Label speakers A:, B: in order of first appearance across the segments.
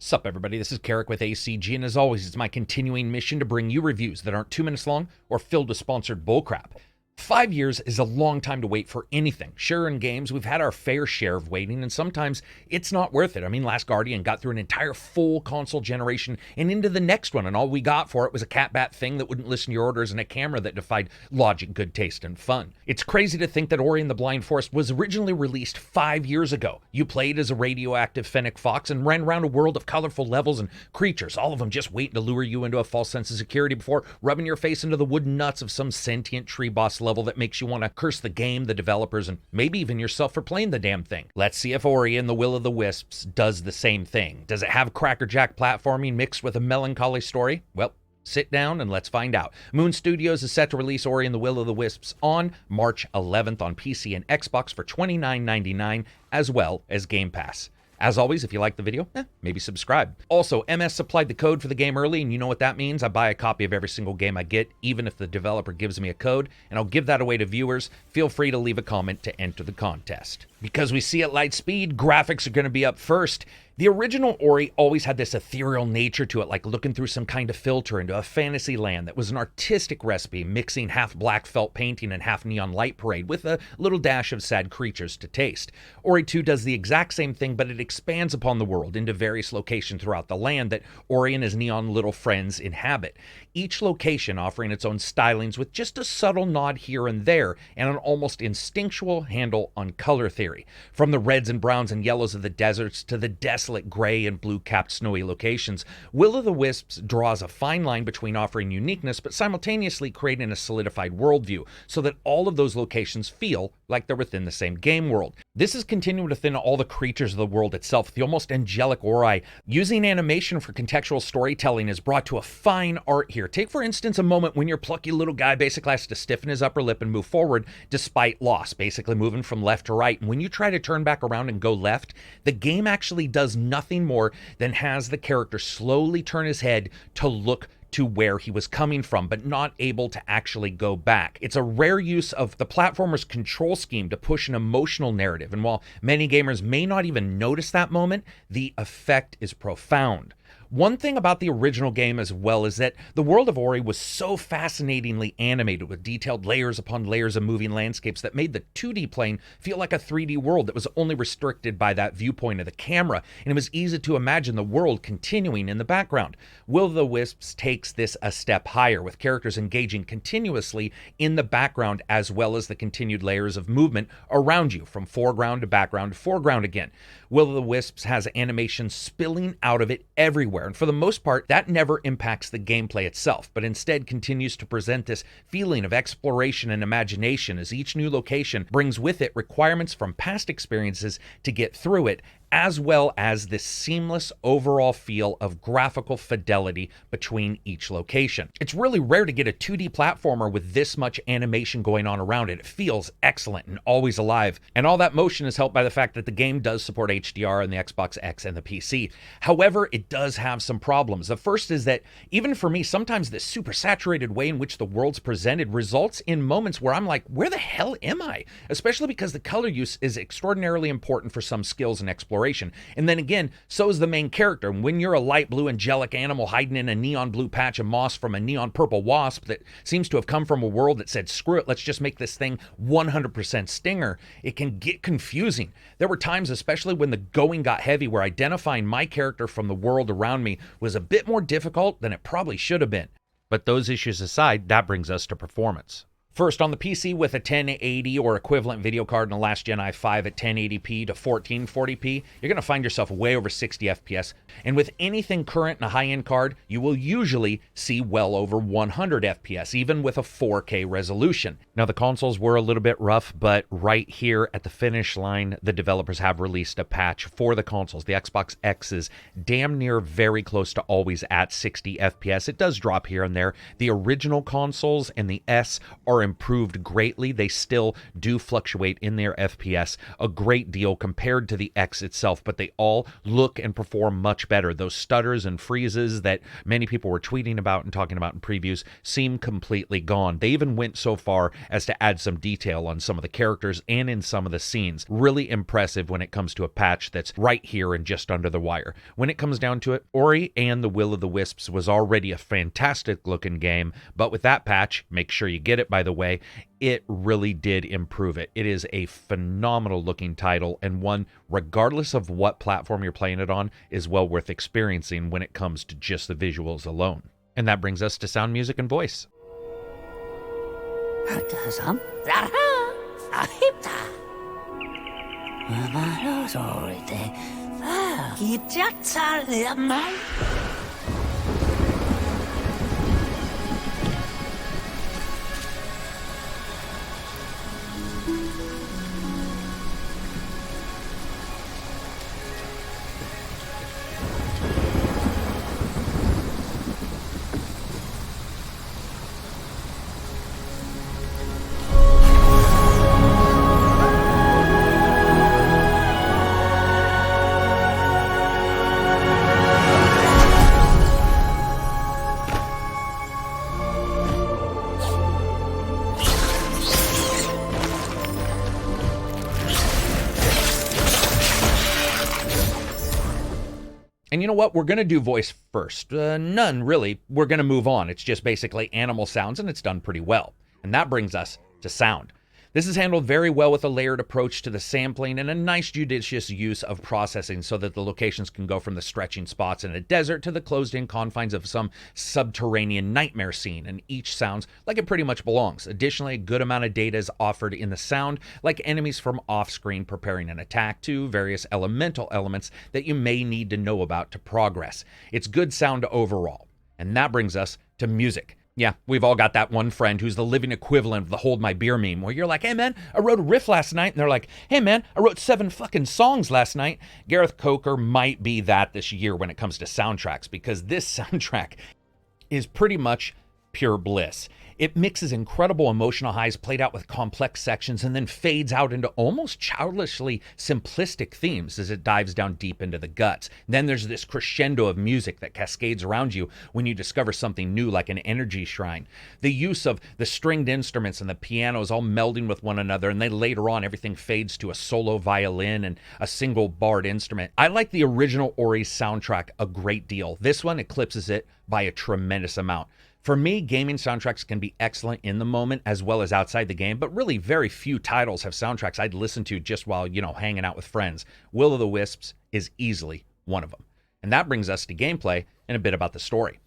A: Sup everybody, this is Karak with ACG, and as always, it's my continuing mission to bring you reviews that aren't 2 minutes long or filled with sponsored bullcrap. 5 years is a long time to wait for anything. Sure, in games, we've had our fair share of waiting, and sometimes it's not worth it. I mean, Last Guardian got through an entire full console generation and into the next one, and all we got for it was a cat-bat thing that wouldn't listen to your orders and a camera that defied logic, good taste, and fun. It's crazy to think that Ori and the Blind Forest was originally released 5 years ago. You played as a radioactive fennec fox and ran around a world of colorful levels and creatures, all of them just waiting to lure you into a false sense of security before rubbing your face into the wooden nuts of some sentient tree boss level that makes you want to curse the game, the developers, and maybe even yourself for playing the damn thing. Let's see if Ori and the Will of the Wisps does the same thing. Does it have crackerjack platforming mixed with a melancholy story? Well, sit down and let's find out. Moon Studios is set to release Ori and the Will of the Wisps on March 11th on PC and Xbox for $29.99, as well as Game Pass. As always, if you like the video, maybe subscribe. Also, MS supplied the code for the game early, and you know what that means. I buy a copy of every single game I get, even if the developer gives me a code, and I'll give that away to viewers. Feel free to leave a comment to enter the contest. Because we see at light speed, graphics are going to be up first. The original Ori always had this ethereal nature to it, like looking through some kind of filter into a fantasy land that was an artistic recipe, mixing half black felt painting and half neon light parade with a little dash of sad creatures to taste. Ori 2 does the exact same thing, but it expands upon the world into various locations throughout the land that Ori and his neon little friends inhabit. Each location offering its own stylings with just a subtle nod here and there, and an almost instinctual handle on color theory. From the reds and browns and yellows of the deserts to the desolate gray and blue-capped snowy locations, Will of the Wisps draws a fine line between offering uniqueness but simultaneously creating a solidified worldview so that all of those locations feel like they're within the same game world. This is continued within all the creatures of the world itself, the almost angelic Ori. Using animation for contextual storytelling is brought to a fine art here. Take, for instance, a moment when your plucky little guy basically has to stiffen his upper lip and move forward despite loss, basically moving from left to right. And when you try to turn back around and go left, the game actually does nothing more than has the character slowly turn his head to look to where he was coming from, but not able to actually go back. It's a rare use of the platformer's control scheme to push an emotional narrative, and while many gamers may not even notice that moment, the effect is profound. One thing about the original game as well is that the world of Ori was so fascinatingly animated with detailed layers upon layers of moving landscapes that made the 2D plane feel like a 3D world that was only restricted by that viewpoint of the camera, and it was easy to imagine the world continuing in the background. Will of the Wisps takes this a step higher, with characters engaging continuously in the background as well as the continued layers of movement around you, from foreground to background to foreground again. Will of the Wisps has animation spilling out of it everywhere, and for the most part, that never impacts the gameplay itself, but instead continues to present this feeling of exploration and imagination as each new location brings with it requirements from past experiences to get through it, as well as this seamless overall feel of graphical fidelity between each location. It's really rare to get a 2D platformer with this much animation going on around it. It feels excellent and always alive, and all that motion is helped by the fact that the game does support HDR on the Xbox X and the PC. However, it does have some problems. The first is that, even for me, sometimes this super saturated way in which the world's presented results in moments where I'm like, where the hell am I? Especially because the color use is extraordinarily important for some skills and exploration. And then again, so is the main character. When you're a light blue angelic animal hiding in a neon blue patch of moss from a neon purple wasp that seems to have come from a world that said, screw it, let's just make this thing 100% stinger, it can get confusing. There were times, especially when the going got heavy, where identifying my character from the world around me was a bit more difficult than it probably should have been. But those issues aside, that brings us to performance. First, on the PC with a 1080 or equivalent video card and a last gen i5 at 1080p to 1440p, you're going to find yourself way over 60 FPS. And with anything current and a high-end card, you will usually see well over 100 FPS, even with a 4K resolution. Now, the consoles were a little bit rough, but right here at the finish line, the developers have released a patch for the consoles. The Xbox X is damn near very close to always at 60 FPS. It does drop here and there. The original consoles and the S are improved greatly. They still do fluctuate in their FPS a great deal compared to the X itself, but they all look and perform much better. Those stutters and freezes that many people were tweeting about and talking about in previews seem completely gone. They even went so far as to add some detail on some of the characters and in some of the scenes. Really impressive when it comes to a patch that's right here and just under the wire. When it comes down to it, Ori and the Will of the Wisps was already a fantastic looking game, but with that patch, make sure you get it by the way, it really did improve it. It is a phenomenal looking title, and one, regardless of what platform you're playing it on, is well worth experiencing when it comes to just the visuals alone. And that brings us to sound, music, and voice. And you know what? We're going to do voice first. None, really. We're going to move on. It's just basically animal sounds, and it's done pretty well. And that brings us to sound. This is handled very well with a layered approach to the sampling and a nice judicious use of processing so that the locations can go from the stretching spots in a desert to the closed-in confines of some subterranean nightmare scene, and each sounds like it pretty much belongs. Additionally, a good amount of data is offered in the sound, like enemies from off-screen preparing an attack to various elemental elements that you may need to know about to progress. It's good sound overall. And that brings us to music. Yeah, we've all got that one friend who's the living equivalent of the hold my beer meme, where you're like, hey man, I wrote a riff last night, and they're like, hey man, I wrote 7 fucking songs last night. Gareth Coker might be that this year when it comes to soundtracks, because this soundtrack is pretty much pure bliss. It mixes incredible emotional highs played out with complex sections and then fades out into almost childishly simplistic themes as it dives down deep into the guts. Then there's this crescendo of music that cascades around you when you discover something new, like an energy shrine. The use of the stringed instruments and the pianos all melding with one another, and then later on everything fades to a solo violin and a single barred instrument. I like the original Ori's soundtrack a great deal. This one eclipses it by a tremendous amount. For me, gaming soundtracks can be excellent in the moment as well as outside the game, but really very few titles have soundtracks I'd listen to just while, hanging out with friends. Will of the Wisps is easily one of them. And that brings us to gameplay and a bit about the story.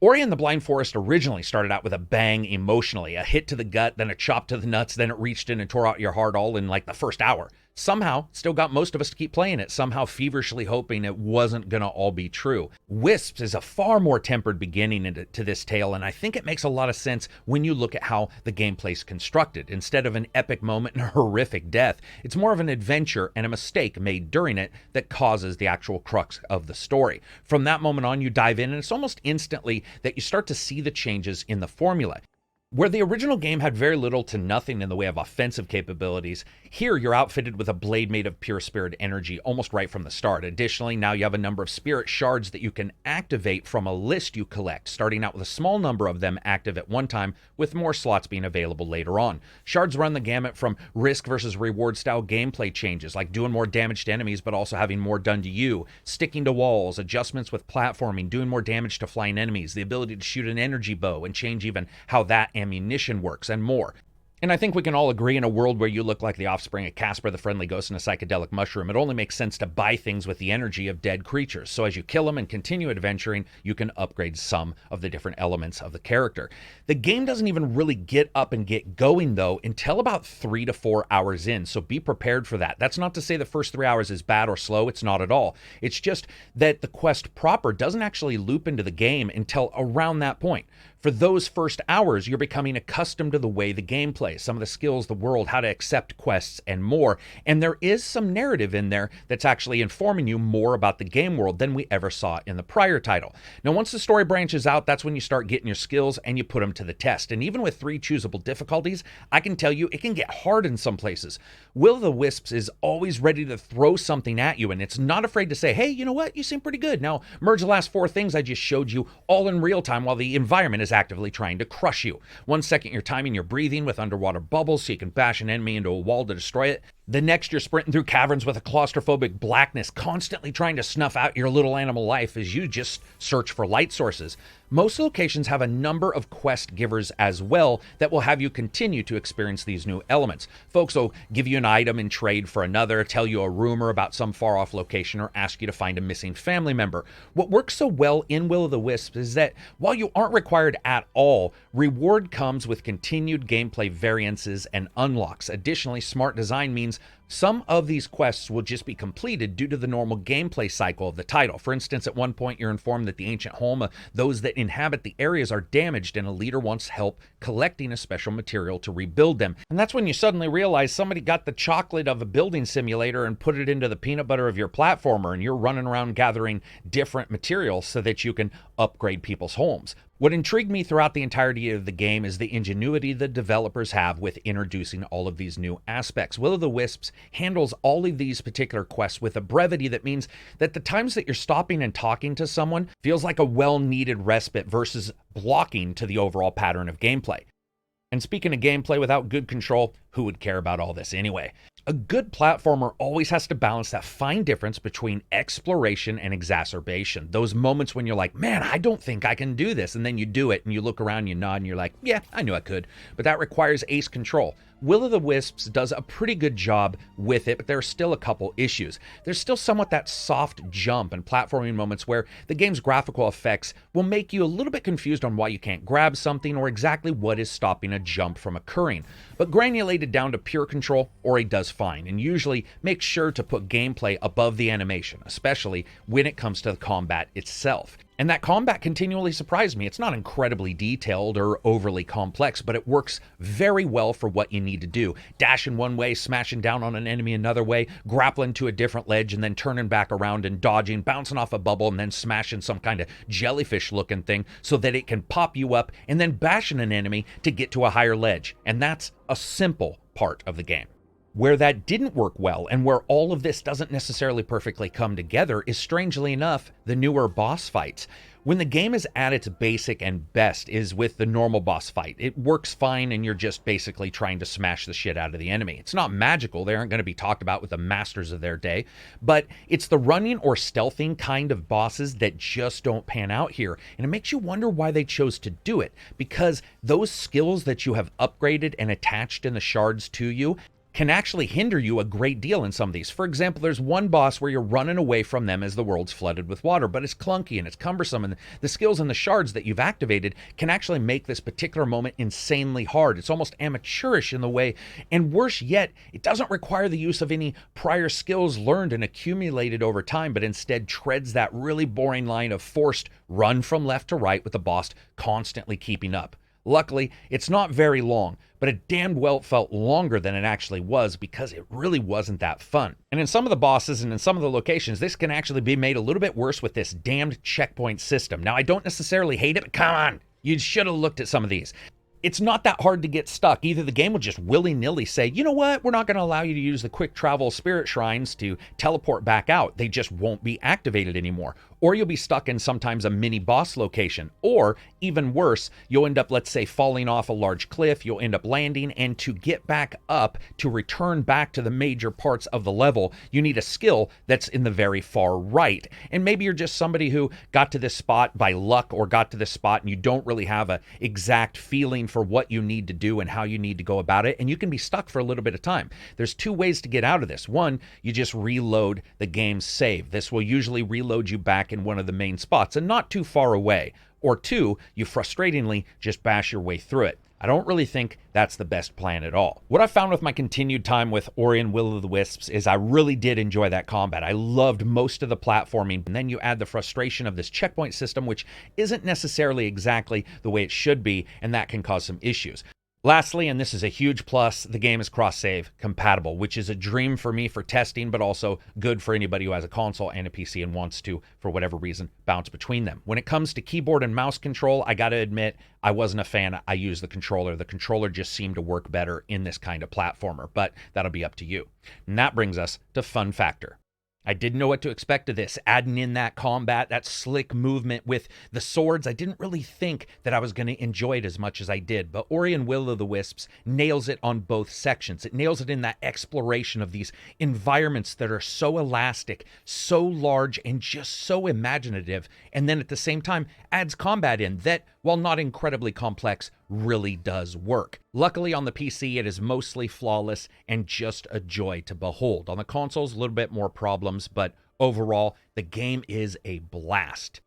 A: Ori and the Blind Forest originally started out with a bang emotionally, a hit to the gut, then a chop to the nuts, then it reached in and tore out your heart all in like the first hour. Somehow, still got most of us to keep playing it, somehow feverishly hoping it wasn't gonna all be true. Wisps is a far more tempered beginning to this tale, and I think it makes a lot of sense when you look at how the gameplay's constructed. Instead of an epic moment and a horrific death, it's more of an adventure and a mistake made during it that causes the actual crux of the story. From that moment on, you dive in, and it's almost instantly that you start to see the changes in the formula. Where the original game had very little to nothing in the way of offensive capabilities, here you're outfitted with a blade made of pure spirit energy almost right from the start. Additionally, now you have a number of spirit shards that you can activate from a list you collect, starting out with a small number of them active at one time, with more slots being available later on. Shards run the gamut from risk versus reward style gameplay changes, like doing more damage to enemies but also having more done to you, sticking to walls, adjustments with platforming, doing more damage to flying enemies, the ability to shoot an energy bow and change even how that ammunition works, and more. And I think we can all agree, in a world where you look like the offspring of Casper the Friendly Ghost and a psychedelic mushroom, it only makes sense to buy things with the energy of dead creatures. So as you kill them and continue adventuring, you can upgrade some of the different elements of the character. The game doesn't even really get up and get going, though, until about 3 to 4 hours in, so be prepared for that. That's not to say the first 3 hours is bad or slow, it's not at all. It's just that the quest proper doesn't actually loop into the game until around that point. For those first hours, you're becoming accustomed to the way the game plays. gameplay, some of the skills, the world, how to accept quests, and more. And there is some narrative in there that's actually informing you more about the game world than we ever saw in the prior title. Now, once the story branches out, that's when you start getting your skills and you put them to the test. And even with 3 choosable difficulties, I can tell you it can get hard in some places. Will of the Wisps is always ready to throw something at you, and it's not afraid to say, hey, you know what? You seem pretty good. Now, merge the last 4 things I just showed you all in real time while the environment is actively trying to crush you. 1 second you're timing your breathing with underwater bubbles so you can bash an enemy into a wall to destroy it. The next, you're sprinting through caverns with a claustrophobic blackness, constantly trying to snuff out your little animal life as you just search for light sources. Most locations have a number of quest givers as well that will have you continue to experience these new elements. Folks will give you an item in trade for another, tell you a rumor about some far-off location, or ask you to find a missing family member. What works so well in Will of the Wisps is that while you aren't required at all, reward comes with continued gameplay variances and unlocks. Additionally, smart design means some of these quests will just be completed due to the normal gameplay cycle of the title. For instance, at one point you're informed that the ancient home of those that inhabit the areas are damaged and a leader wants help collecting a special material to rebuild them. And that's when you suddenly realize somebody got the chocolate of a building simulator and put it into the peanut butter of your platformer, and you're running around gathering different materials so that you can upgrade people's homes. What intrigued me throughout the entirety of the game is the ingenuity the developers have with introducing all of these new aspects. Will of the Wisps handles all of these particular quests with a brevity that means that the times that you're stopping and talking to someone feels like a well-needed respite versus blocking to the overall pattern of gameplay. And speaking of gameplay without good control, who would care about all this anyway? A good platformer always has to balance that fine difference between exploration and exacerbation. Those moments when you're like, man, I don't think I can do this. And then you do it and you look around, you nod, and you're like, yeah, I knew I could. But that requires ace control. Will of the Wisps does a pretty good job with it, but there are still a couple issues. There's still somewhat that soft jump and platforming moments where the game's graphical effects will make you a little bit confused on why you can't grab something or exactly what is stopping a jump from occurring. But granulated down to pure control, Ori does fine, and usually makes sure to put gameplay above the animation, especially when it comes to the combat itself. And that combat continually surprised me. It's not incredibly detailed or overly complex, but it works very well for what you need to do. Dashing one way, smashing down on an enemy another way, grappling to a different ledge, and then turning back around and dodging, bouncing off a bubble, and then smashing some kind of jellyfish-looking thing so that it can pop you up, and then bashing an enemy to get to a higher ledge. And that's a simple part of the game. Where that didn't work well, and where all of this doesn't necessarily perfectly come together, is strangely enough, the newer boss fights. When the game is at its basic and best is with the normal boss fight. It works fine and you're just basically trying to smash the shit out of the enemy. It's not magical, they aren't going to be talked about with the masters of their day, but it's the running or stealthing kind of bosses that just don't pan out here. And it makes you wonder why they chose to do it, because those skills that you have upgraded and attached in the shards to you can actually hinder you a great deal in some of these. For example, there's one boss where you're running away from them as the world's flooded with water, but it's clunky and it's cumbersome, and the skills and the shards that you've activated can actually make this particular moment insanely hard. It's almost amateurish in the way, and worse yet, it doesn't require the use of any prior skills learned and accumulated over time, but instead treads that really boring line of forced run from left to right with the boss constantly keeping up. Luckily, it's not very long, but it damned well felt longer than it actually was because it really wasn't that fun. And in some of the bosses and in some of the locations, this can actually be made a little bit worse with this damned checkpoint system. Now, I don't necessarily hate it, but come on, you should have looked at some of these. It's not that hard to get stuck. Either the game will just willy-nilly say, you know what, we're not going to allow you to use the quick travel spirit shrines to teleport back out. They just won't be activated anymore. Or you'll be stuck in sometimes a mini boss location. Or even worse, you'll end up, let's say, falling off a large cliff. You'll end up landing, and to get back up, to return back to the major parts of the level, you need a skill that's in the very far right. And maybe you're just somebody who got to this spot by luck or got to this spot and you don't really have an exact feeling for what you need to do and how you need to go about it, and you can be stuck for a little bit of time. There's 2 ways to get out of this. One, you just reload the game's save. This will usually reload you back in one of the main spots and not too far away. Or 2, you frustratingly just bash your way through it. I don't really think that's the best plan at all. What I found with my continued time with Ori and Will of the Wisps is I really did enjoy that combat. I loved most of the platforming, and then you add the frustration of this checkpoint system, which isn't necessarily exactly the way it should be, and that can cause some issues. Lastly, and this is a huge plus, the game is cross-save compatible, which is a dream for me for testing, but also good for anybody who has a console and a PC and wants to, for whatever reason, bounce between them. When it comes to keyboard and mouse control, I got to admit, I wasn't a fan. I used the controller. The controller just seemed to work better in this kind of platformer, but that'll be up to you. And that brings us to fun factor. I didn't know what to expect of this. Adding in that combat, that slick movement with the swords, I didn't really think that I was going to enjoy it as much as I did. But Ori and Will of the Wisps nails it on both sections. It nails it in that exploration of these environments that are so elastic, so large, and just so imaginative. And then at the same time, adds combat in that, while not incredibly complex, really does work. Luckily on the PC, it is mostly flawless and just a joy to behold. On the consoles, a little bit more problems, but overall, the game is a blast.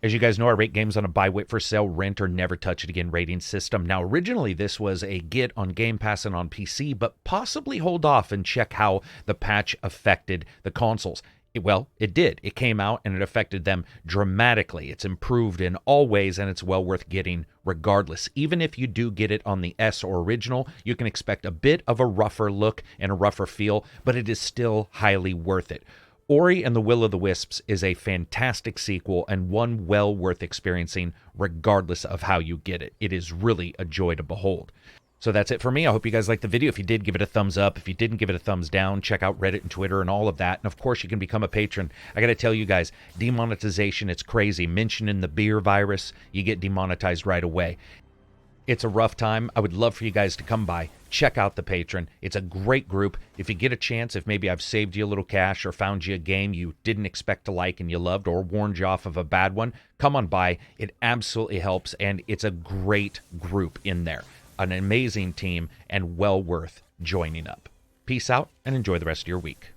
A: As you guys know, I rate games on a buy, wait for sale, rent, or never touch it again rating system. Now, originally, this was a get on Game Pass and on PC, but possibly hold off and check how the patch affected the consoles. Well, it did. It came out and it affected them dramatically. It's improved in all ways and it's well worth getting regardless. Even if you do get it on the S or original, you can expect a bit of a rougher look and a rougher feel, but it is still highly worth it. Ori and the Will of the Wisps is a fantastic sequel and one well worth experiencing regardless of how you get it. It is really a joy to behold. So that's it for me. I hope you guys liked the video. If you did, give it a thumbs up. If you didn't, give it a thumbs down. Check out Reddit and Twitter and all of that. And of course, you can become a patron. I got to tell you guys, demonetization, it's crazy. Mentioning the beer virus, you get demonetized right away. It's a rough time. I would love for you guys to come by. Check out the Patreon. It's a great group. If you get a chance, if maybe I've saved you a little cash or found you a game you didn't expect to like and you loved or warned you off of a bad one, come on by. It absolutely helps, and it's a great group in there. An amazing team and well worth joining up. Peace out and enjoy the rest of your week.